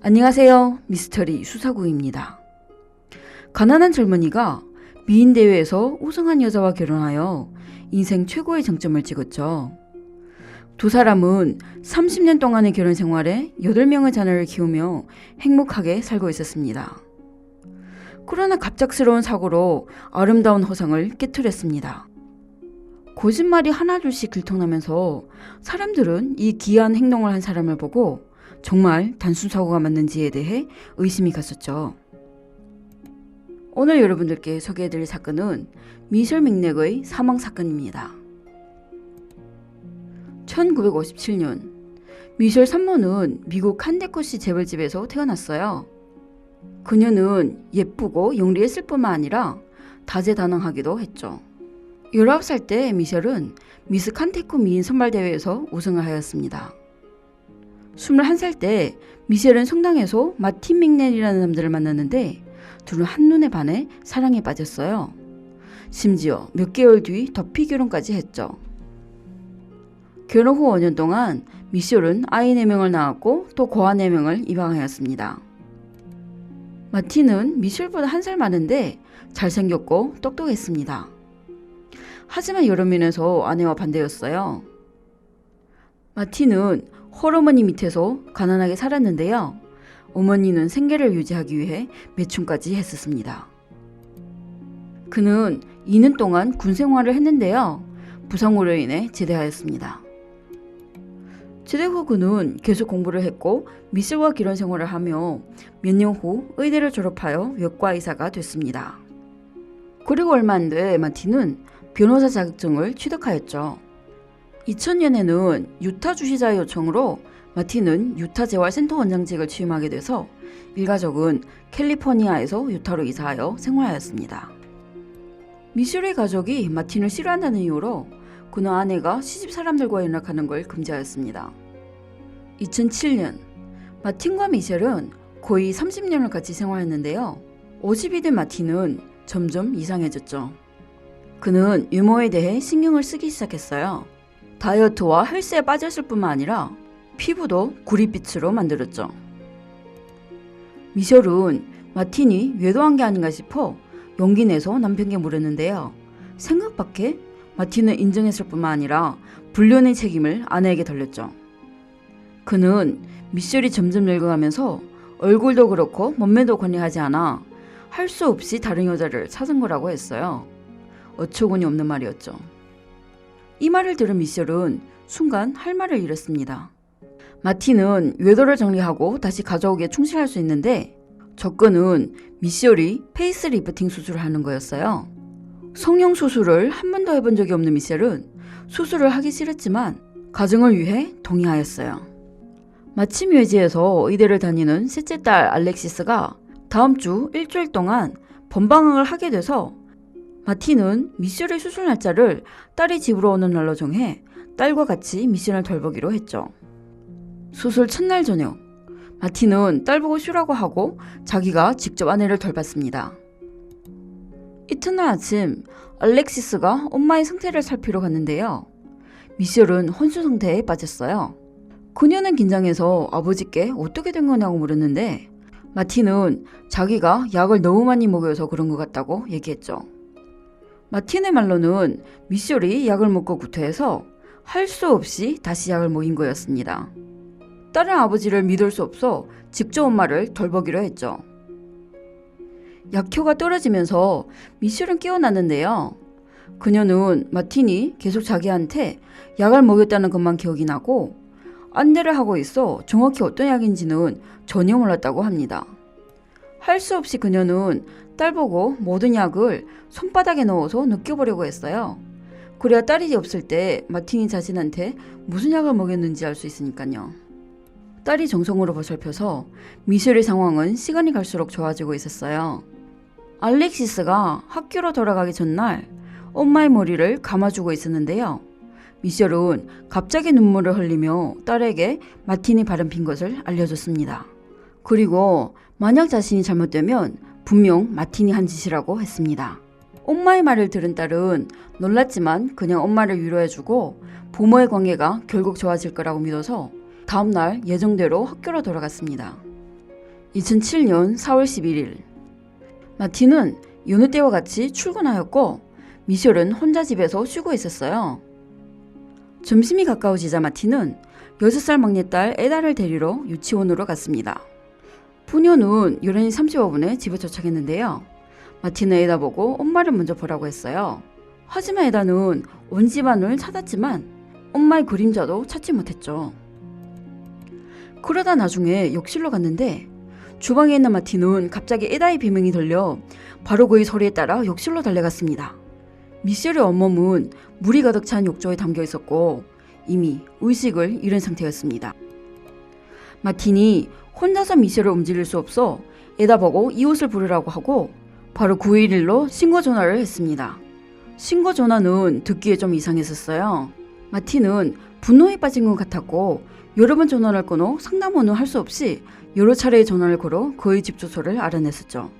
안녕하세요. 미스터리 수사구입니다. 가난한 젊은이가 미인 대회에서 우승한 여자와 결혼하여 인생 최고의 정점을 찍었죠. 두 사람은 30년 동안의 결혼 생활에 8명의 자녀를 키우며 행복하게 살고 있었습니다. 그러나 갑작스러운 사고로 아름다운 허상을 깨트렸습니다. 거짓말이 하나둘씩 들통나면서 사람들은 이 기이한 행동을 한 사람을 보고 정말 단순 사고가 맞는지에 대해 의심이 갔었죠. 오늘 여러분들께 소개해드릴 사건은 미셸 맥렉의 사망 사건입니다. 1957년 미셸 산모는 미국 칸네커시 재벌집에서 태어났어요. 그녀는 예쁘고 영리했을 뿐만 아니라 다재다능하기도 했죠. 19살 때 미셸은 미스 칸네커 미인 선발대회에서 우승을 하였습니다. 21살 때 미셸은 성당에서 마틴 맥렉이라는 남자를 만났는데 둘은 한눈에 반해 사랑에 빠졌어요. 심지어 몇 개월 뒤 덮이 결혼까지 했죠. 결혼 후 5년 동안 미셸은 아이 4명을 낳았고 또 고아 4명을 입양하였습니다. 마틴은 미셸보다 1살 많은데 잘생겼고 똑똑했습니다. 하지만 여러 면에서 아내와 반대였어요. 마틴은 홀어머니 밑에서 가난하게 살았는데요. 어머니는 생계를 유지하기 위해 매춘까지 했었습니다. 그는 2년 동안 군 생활을 했는데요. 부상으로 인해 제대하였습니다. 제대 후 그는 계속 공부를 했고 미셸과 결혼 생활을 하며 몇 년 후 의대를 졸업하여 외과 의사가 됐습니다. 그리고 얼마 안 돼 마틴은 변호사 자격증을 취득하였죠. 2000년에는 유타 주시자의 요청으로 마틴은 유타 재활센터 원장직을 취임하게 돼서 일가족은 캘리포니아에서 유타로 이사하여 생활하였습니다. 미셸의 가족이 마틴을 싫어한다는 이유로 그는 아내가 시집 사람들과 연락하는 걸 금지하였습니다. 2007년 마틴과 미셸은 거의 30년을 같이 생활했는데요. 50이 된 마틴은 점점 이상해졌죠. 그는 유머에 대해 신경을 쓰기 시작했어요. 다이어트와 헬스에 빠졌을 뿐만 아니라 피부도 구릿빛으로 만들었죠. 미셸은 마틴이 외도한 게 아닌가 싶어 용기 내서 남편에게 물었는데요. 생각 밖에 마틴은 인정했을 뿐만 아니라 불륜의 책임을 아내에게 돌렸죠. 그는 미셸이 점점 늙어가면서 얼굴도 그렇고 몸매도 건강하지 않아 할 수 없이 다른 여자를 찾은 거라고 했어요. 어처구니 없는 말이었죠. 이 말을 들은 미셸은 순간 할 말을 잃었습니다. 마틴은 외도를 정리하고 다시 가족에게 충실할 수 있는데 조건은 미셸이 페이스리프팅 수술을 하는 거였어요. 성형 수술을 한 번도 해본 적이 없는 미셸은 수술을 하기 싫었지만 가정을 위해 동의하였어요. 마침 외지에서 의대를 다니는 셋째 딸 알렉시스가 다음 주 일주일 동안 번방학을 하게 돼서 마틴은 미셸의 수술 날짜를 딸이 집으로 오는 날로 정해 딸과 같이 미셸을 돌보기로 했죠. 수술 첫날 저녁, 마틴은 딸 보고 쉬라고 하고 자기가 직접 아내를 돌봤습니다. 이튿날 아침 알렉시스가 엄마의 상태를 살피러 갔는데요. 미셸은 혼수 상태에 빠졌어요. 그녀는 긴장해서 아버지께 어떻게 된 거냐고 물었는데 마틴은 자기가 약을 너무 많이 먹여서 그런 것 같다고 얘기했죠. 마틴의 말로는 미셸이 약을 먹고 구토해서 할 수 없이 다시 약을 먹인 거였습니다. 딸은 아버지를 믿을 수 없어 직접 엄마를 돌보기로 했죠. 약효가 떨어지면서 미셸은 깨어났는데요. 그녀는 마틴이 계속 자기한테 약을 먹였다는 것만 기억이 나고 안대를 하고 있어 정확히 어떤 약인지는 전혀 몰랐다고 합니다. 할 수 없이 그녀는 딸 보고 모든 약을 손바닥에 넣어서 느껴보려고 했어요. 그래야 딸이 없을 때 마틴이 자신한테 무슨 약을 먹였는지 알 수 있으니까요. 딸이 정성으로 보살펴서 미셸의 상황은 시간이 갈수록 좋아지고 있었어요. 알렉시스가 학교로 돌아가기 전날 엄마의 머리를 감아주고 있었는데요. 미셸은 갑자기 눈물을 흘리며 딸에게 마틴이 바른 핀 것을 알려줬습니다. 그리고 만약 자신이 잘못되면 분명 마틴이 한 짓이라고 했습니다. 엄마의 말을 들은 딸은 놀랐지만 그냥 엄마를 위로해주고 부모의 관계가 결국 좋아질 거라고 믿어서 다음날 예정대로 학교로 돌아갔습니다. 2007년 4월 11일 마틴은 여느 때와 같이 출근하였고 미셸은 혼자 집에서 쉬고 있었어요. 점심이 가까워지자 마틴은 6살 막내딸 에다를 데리러 유치원으로 갔습니다. 부녀는 11시 35분에 집에 도착했는데요. 마틴은 에다 보고 엄마를 먼저 보라고 했어요. 하지만 에다는 온 집안을 찾았지만 엄마의 그림자도 찾지 못했죠. 그러다 나중에 욕실로 갔는데 주방에 있는 마틴은 갑자기 에다의 비명이 들려 바로 그의 소리에 따라 욕실로 달려갔습니다. 미셸의 온몸은 물이 가득 찬 욕조에 담겨 있었고 이미 의식을 잃은 상태였습니다. 마틴이 혼자서 미셸을 움직일 수 없어 에다 보고 이웃을 부르라고 하고 바로 911로 신고 전화를 했습니다. 신고 전화는 듣기에 좀 이상했었어요. 마틴은 분노에 빠진 것 같았고 여러 번 전화를 끊어 상담원은 할 수 없이 여러 차례의 전화를 걸어 그의 집 주소를 알아냈었죠.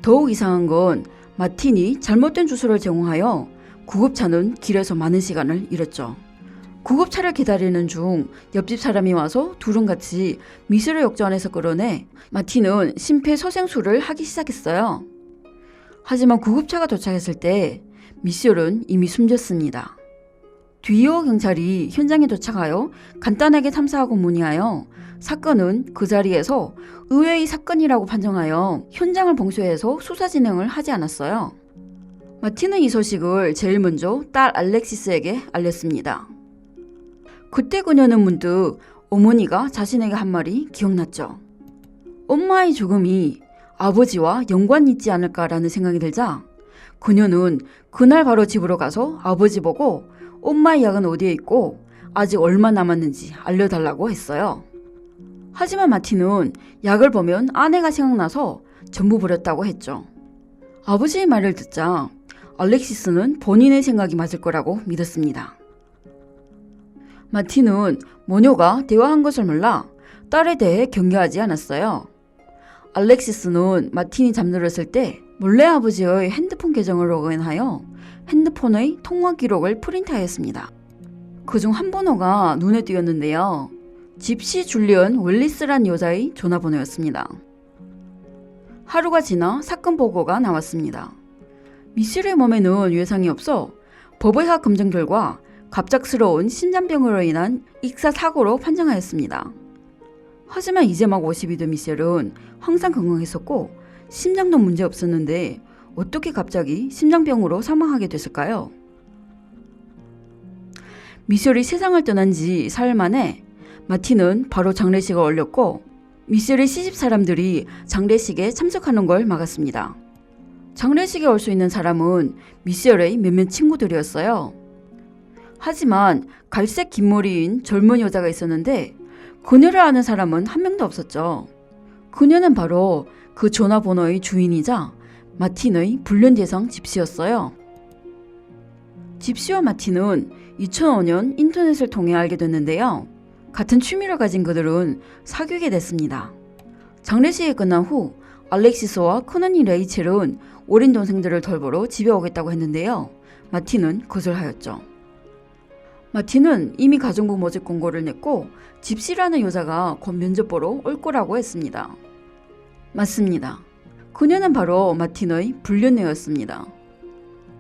더욱 이상한 건 마틴이 잘못된 주소를 제공하여 구급차는 길에서 많은 시간을 잃었죠. 구급차를 기다리는 중 옆집 사람이 와서 둘은 같이 미셸을 욕조 안에서 끌어내 마틴은 심폐소생술을 하기 시작했어요. 하지만 구급차가 도착했을 때 미셸은 이미 숨졌습니다. 뒤이어 경찰이 현장에 도착하여 간단하게 탐사하고 문의하여 사건은 그 자리에서 의외의 사건이라고 판정하여 현장을 봉쇄해서 수사 진행을 하지 않았어요. 마틴은 이 소식을 제일 먼저 딸 알렉시스에게 알렸습니다. 그때 그녀는 문득 어머니가 자신에게 한 말이 기억났죠. 엄마의 죽음이 아버지와 연관이 있지 않을까라는 생각이 들자 그녀는 그날 바로 집으로 가서 아버지 보고 엄마의 약은 어디에 있고 아직 얼마 남았는지 알려달라고 했어요. 하지만 마틴은 약을 보면 아내가 생각나서 전부 버렸다고 했죠. 아버지의 말을 듣자 알렉시스는 본인의 생각이 맞을 거라고 믿었습니다. 마틴은 모녀가 대화한 것을 몰라 딸에 대해 경계하지 않았어요. 알렉시스는 마틴이 잠들었을 때 몰래 아버지의 핸드폰 계정을 로그인하여 핸드폰의 통화 기록을 프린트하였습니다. 그중 한 번호가 눈에 띄었는데요. 집시 줄리언 웰리스란 여자의 전화번호였습니다. 하루가 지나 사건 보고가 나왔습니다. 미셸의 몸에는 외상이 없어 법의학 검정 결과 갑작스러운 심장병으로 인한 익사사고로 판정하였습니다. 하지만 이제 막 50이 된 미셸은 항상 건강했었고 심장도 문제 없었는데 어떻게 갑자기 심장병으로 사망하게 됐을까요? 미셸이 세상을 떠난 지 사흘 만에 마틴은 바로 장례식을 올렸고 미셸의 시집 사람들이 장례식에 참석하는 걸 막았습니다. 장례식에 올 수 있는 사람은 미셸의 몇몇 친구들이었어요. 하지만 갈색 긴 머리인 젊은 여자가 있었는데 그녀를 아는 사람은 한 명도 없었죠. 그녀는 바로 그 전화번호의 주인이자 마틴의 불륜대상 집시였어요. 집시와 마틴은 2005년 인터넷을 통해 알게 됐는데요. 같은 취미를 가진 그들은 사귀게 됐습니다. 장례식이 끝난 후 알렉시스와 큰언니 레이첼은 어린 동생들을 돌보러 집에 오겠다고 했는데요. 마틴은 거절하였죠. 마틴은 이미 가정부 모집 공고를 냈고 집시라는 여자가 곧 면접 보러 올 거라고 했습니다. 맞습니다. 그녀는 바로 마틴의 불륜녀였습니다.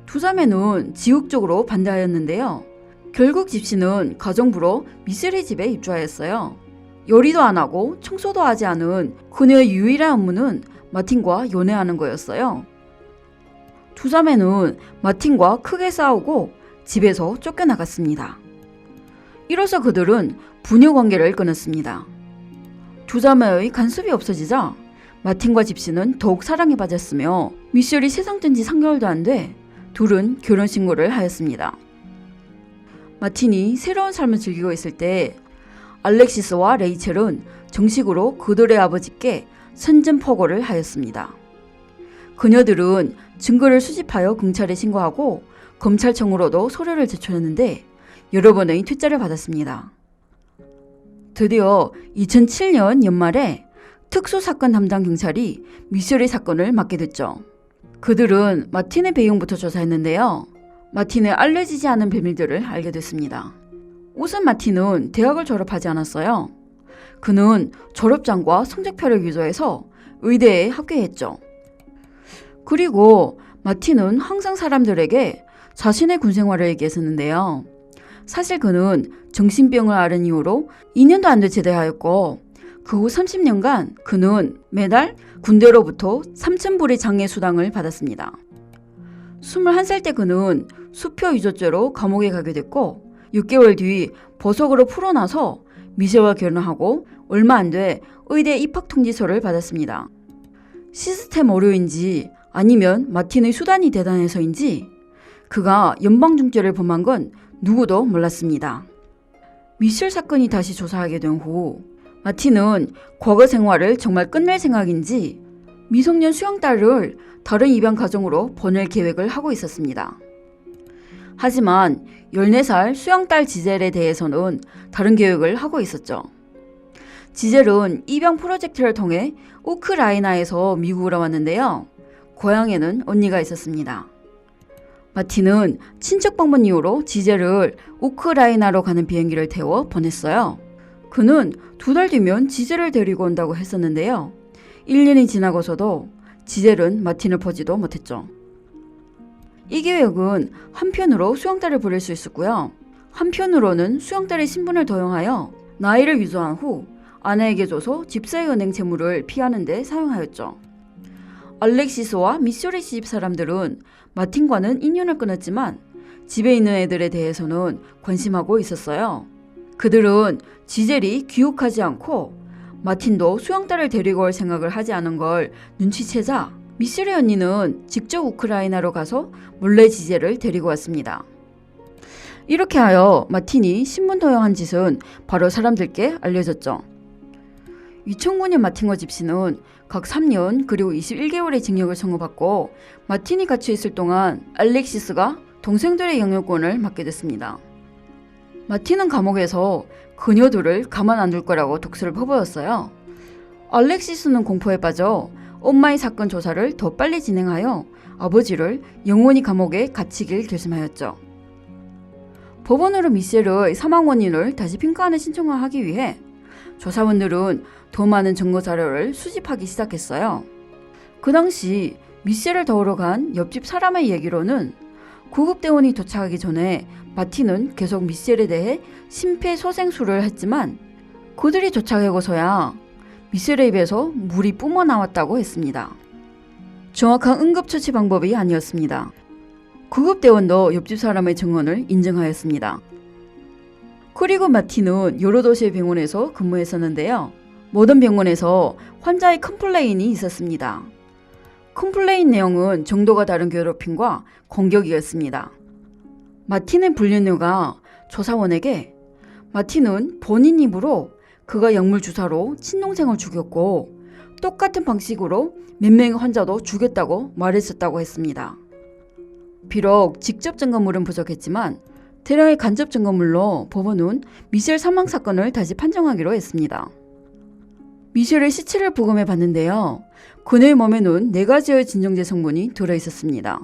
두 자매는 지극적으로 반대하였는데요. 결국 집시는 가정부로 미셸의 집에 입주하였어요. 요리도 안 하고 청소도 하지 않은 그녀의 유일한 업무는 마틴과 연애하는 거였어요. 두 자매는 마틴과 크게 싸우고 집에서 쫓겨나갔습니다. 이로써 그들은 부녀 관계를 끊었습니다. 두 자매의 간섭이 없어지자 마틴과 집시는 더욱 사랑에 빠졌으며 미셸이 세상 뜬 지 3개월도 안 돼 둘은 결혼신고를 하였습니다. 마틴이 새로운 삶을 즐기고 있을 때 알렉시스와 레이첼은 정식으로 그들의 아버지께 선전포고를 하였습니다. 그녀들은 증거를 수집하여 경찰에 신고하고 검찰청으로도 서류를 제출했는데 여러 번의 퇴짜를 받았습니다. 드디어 2007년 연말에 특수사건 담당 경찰이 미셸의 사건을 맡게 됐죠. 그들은 마틴의 배경부터 조사했는데요. 마틴의 알려지지 않은 비밀들을 알게 됐습니다. 우선 마틴은 대학을 졸업하지 않았어요. 그는 졸업장과 성적표를 유도해서 의대에 합격했죠. 그리고 마틴은 항상 사람들에게 자신의 군 생활을 얘기했었는데요. 사실 그는 정신병을 앓은 이후로 2년도 안 돼 제대하였고 그 후 30년간 그는 매달 군대로부터 3,000불의 장례 수당을 받았습니다. 21살 때 그는 수표 유조죄로 감옥에 가게 됐고 6개월 뒤 보석으로 풀어나서 미셸과 결혼하고 얼마 안 돼 의대 입학 통지서를 받았습니다. 시스템 오류인지 아니면 마틴의 수단이 대단해서인지 그가 연방중죄를 범한 건 누구도 몰랐습니다. 미셸 사건이 다시 조사하게 된 후 마틴은 과거 생활을 정말 끝낼 생각인지 미성년 수양딸을 다른 입양 가정으로 보낼 계획을 하고 있었습니다. 하지만 14살 수양딸 지젤에 대해서는 다른 계획을 하고 있었죠. 지젤은 입양 프로젝트를 통해 우크라이나에서 미국으로 왔는데요. 고향에는 언니가 있었습니다. 마틴은 친척 방문 이후로 지젤을 우크라이나로 가는 비행기를 태워 보냈어요. 그는 2달 뒤면 지젤을 데리고 온다고 했었는데요. 1년이 지나고서도 지젤은 마틴을 보지도 못했죠. 이 계획은 한편으로 수양딸을 보낼 수 있었고요. 한편으로는 수양딸의 신분을 도용하여 나이를 위조한 후 아내에게 줘서 집사의 은행 재물을 피하는 데 사용하였죠. 알렉시스와 미셸의 시집 사람들은 마틴과는 인연을 끊었지만 집에 있는 애들에 대해서는 관심하고 있었어요. 그들은 지젤이 귀국하지 않고 마틴도 수양딸을 데리고 올 생각을 하지 않은 걸 눈치채자 미셸의 언니는 직접 우크라이나로 가서 몰래 지젤을 데리고 왔습니다. 이렇게 하여 마틴이 신분 도용한 짓은 바로 사람들께 알려졌죠. 2009년 마틴과 집시는 각 3년 그리고 21개월의 징역을 선고받고 마틴이 갇혀있을 동안 알렉시스가 동생들의 영유권을 맡게 됐습니다. 마틴은 감옥에서 그녀들을 가만 안 둘 거라고 독수를 퍼부었어요. 알렉시스는 공포에 빠져 엄마의 사건 조사를 더 빨리 진행하여 아버지를 영원히 감옥에 갇히길 결심하였죠. 법원으로 미셸의 사망 원인을 다시 평가하는 신청을 하기 위해 조사원들은 더 많은 증거 자료를 수집하기 시작했어요. 그 당시 미셸을 도우러 간 옆집 사람의 얘기로는 구급대원이 도착하기 전에 마틴은 계속 미셸에 대해 심폐소생술을 했지만 그들이 도착하고서야 미셸의 입에서 물이 뿜어나왔다고 했습니다. 정확한 응급처치 방법이 아니었습니다. 구급대원도 옆집 사람의 증언을 인정하였습니다. 그리고 마틴은 여러 도시의 병원에서 근무했었는데요. 모든 병원에서 환자의 컴플레인이 있었습니다. 컴플레인 내용은 정도가 다른 괴롭힘과 공격이었습니다. 마틴의 불륜녀가 조사원에게 마틴은 본인 입으로 그가 약물 주사로 친동생을 죽였고 똑같은 방식으로 몇 명의 환자도 죽였다고 말했었다고 했습니다. 비록 직접 증거물은 부족했지만 대량의 간접 증거물로 법원은 미셸 사망 사건을 다시 판정하기로 했습니다. 미셸의 시체를 부검해 봤는데요. 그녀의 몸에는 4가지의 진정제 성분이 들어있었습니다.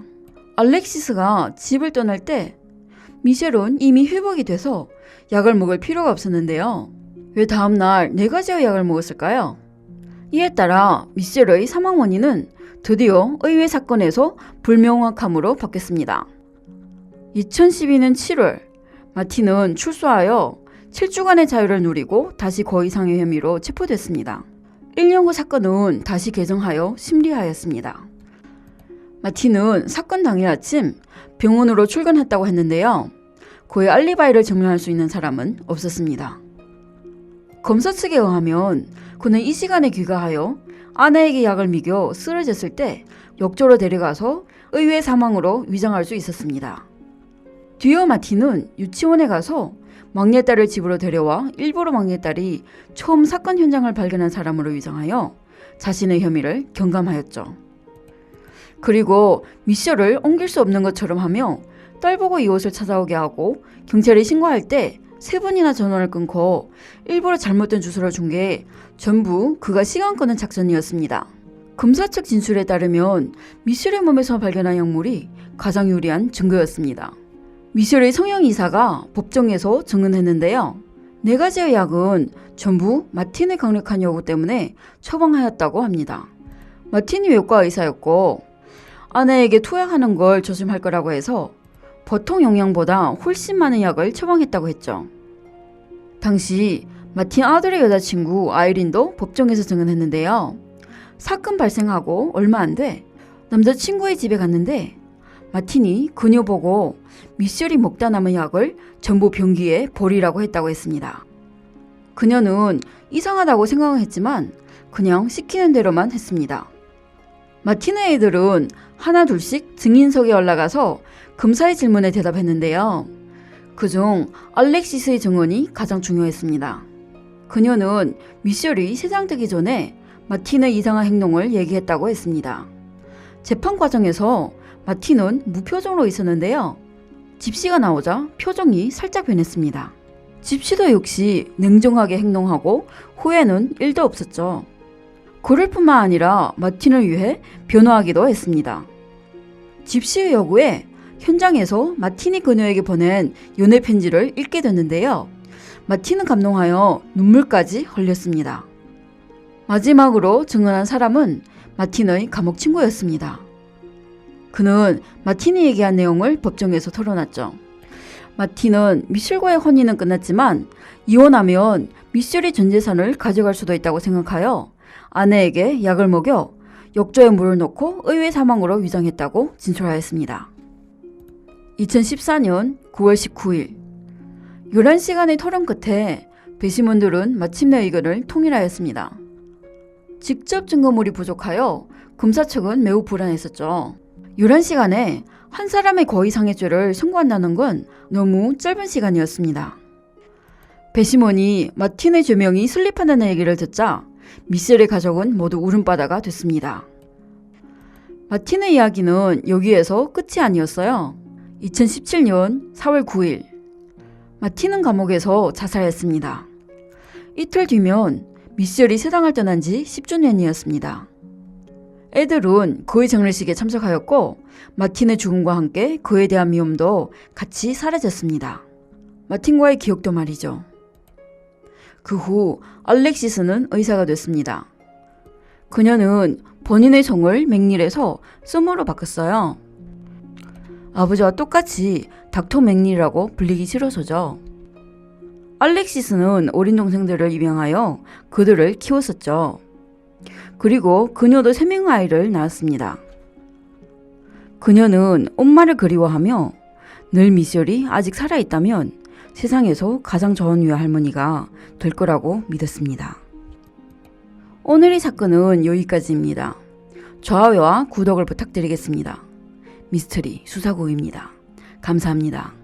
알렉시스가 집을 떠날 때 미셸은 이미 회복이 돼서 약을 먹을 필요가 없었는데요. 왜 다음날 4가지의 약을 먹었을까요? 이에 따라 미셸의 사망 원인은 드디어 의외 사건에서 불명확함으로 바뀌었습니다. 2012년 7월 마틴은 출소하여 7주간의 자유를 누리고 다시 고의상해 혐의로 체포됐습니다. 1년 후 사건은 다시 개정하여 심리하였습니다. 마틴은 사건 당일 아침 병원으로 출근했다고 했는데요. 그의 알리바이를 증명할 수 있는 사람은 없었습니다. 검사 측에 의하면 그는 이 시간에 귀가하여 아내에게 약을 미겨 쓰러졌을 때 욕조로 데려가서 의외 사망으로 위장할 수 있었습니다. 뒤어 마틴은 유치원에 가서 막내딸을 집으로 데려와 일부러 막내딸이 처음 사건 현장을 발견한 사람으로 위장하여 자신의 혐의를 경감하였죠. 그리고 미셸을 옮길 수 없는 것처럼 하며 딸 보고 이웃을 찾아오게 하고 경찰에 신고할 때 3번이나 전화를 끊고 일부러 잘못된 주소를 준 게 전부 그가 시간 끄는 작전이었습니다. 검사 측 진술에 따르면 미셸의 몸에서 발견한 약물이 가장 유리한 증거였습니다. 미셸의 성형 이사가 법정에서 증언했는데요. 네 가지의 약은 전부 마틴의 강력한 요구 때문에 처방하였다고 합니다. 마틴이 외과 의사였고 아내에게 투약하는 걸 조심할 거라고 해서 보통 용량보다 훨씬 많은 약을 처방했다고 했죠. 당시 마틴 아들의 여자친구 아이린도 법정에서 증언했는데요. 사건 발생하고 얼마 안 돼 남자친구의 집에 갔는데 마틴이 그녀 보고 미셸이 먹다 남은 약을 전부 변기에 버리라고 했다고 했습니다. 그녀는 이상하다고 생각은 했지만 그냥 시키는 대로만 했습니다. 마틴의 애들은 하나 둘씩 증인석에 올라가서 검사의 질문에 대답했는데요. 그중 알렉시스의 증언이 가장 중요했습니다. 그녀는 미셸이 세상 뜨기 전에 마틴의 이상한 행동을 얘기했다고 했습니다. 재판 과정에서 마틴은 무표정으로 있었는데요. 집시가 나오자 표정이 살짝 변했습니다. 집시도 역시 냉정하게 행동하고 후회는 1도 없었죠. 그럴 뿐만 아니라 마틴을 위해 변호하기도 했습니다. 집시의 요구에 현장에서 마틴이 그녀에게 보낸 연애 편지를 읽게 됐는데요. 마틴은 감동하여 눈물까지 흘렸습니다. 마지막으로 증언한 사람은 마틴의 감옥 친구였습니다. 그는 마틴이 얘기한 내용을 법정에서 털어놨죠. 마틴은 미셸과의 혼인은 끝났지만 이혼하면 미셸이 전 재산을 가져갈 수도 있다고 생각하여 아내에게 약을 먹여 욕조에 물을 넣고 의외 사망으로 위장했다고 진술하였습니다. 2014년 9월 19일 11시간의 토론 끝에 배심원들은 마침내 의견을 통일하였습니다. 직접 증거물이 부족하여 검사 측은 매우 불안했었죠. 11시간에 한 사람의 고의상해죄를 선고한다는 건 너무 짧은 시간이었습니다. 배심원이 마틴의 죄명이 성립한다는 얘기를 듣자 미셸의 가족은 모두 울음바다가 됐습니다. 마틴의 이야기는 여기에서 끝이 아니었어요. 2017년 4월 9일 마틴은 감옥에서 자살했습니다. 이틀 뒤면 미셸이 세상을 떠난 지 10주년이었습니다. 애들은 그의 장례식에 참석하였고 마틴의 죽음과 함께 그에 대한 미움도 같이 사라졌습니다. 마틴과의 기억도 말이죠. 그 후 알렉시스는 의사가 됐습니다. 그녀는 본인의 성을 맥닐에서 썸으로 바꿨어요. 아버지와 똑같이 닥터 맥닐이라고 불리기 싫어서죠. 알렉시스는 어린 동생들을 입양하여 그들을 키웠었죠. 그리고 그녀도 3명의 아이를 낳았습니다. 그녀는 엄마를 그리워하며 늘 미셸이 아직 살아있다면 세상에서 가장 좋은 외할머니가 될 거라고 믿었습니다. 오늘의 사건은 여기까지입니다. 좋아요와 구독을 부탁드리겠습니다. 미스터리 수사고입니다. 감사합니다.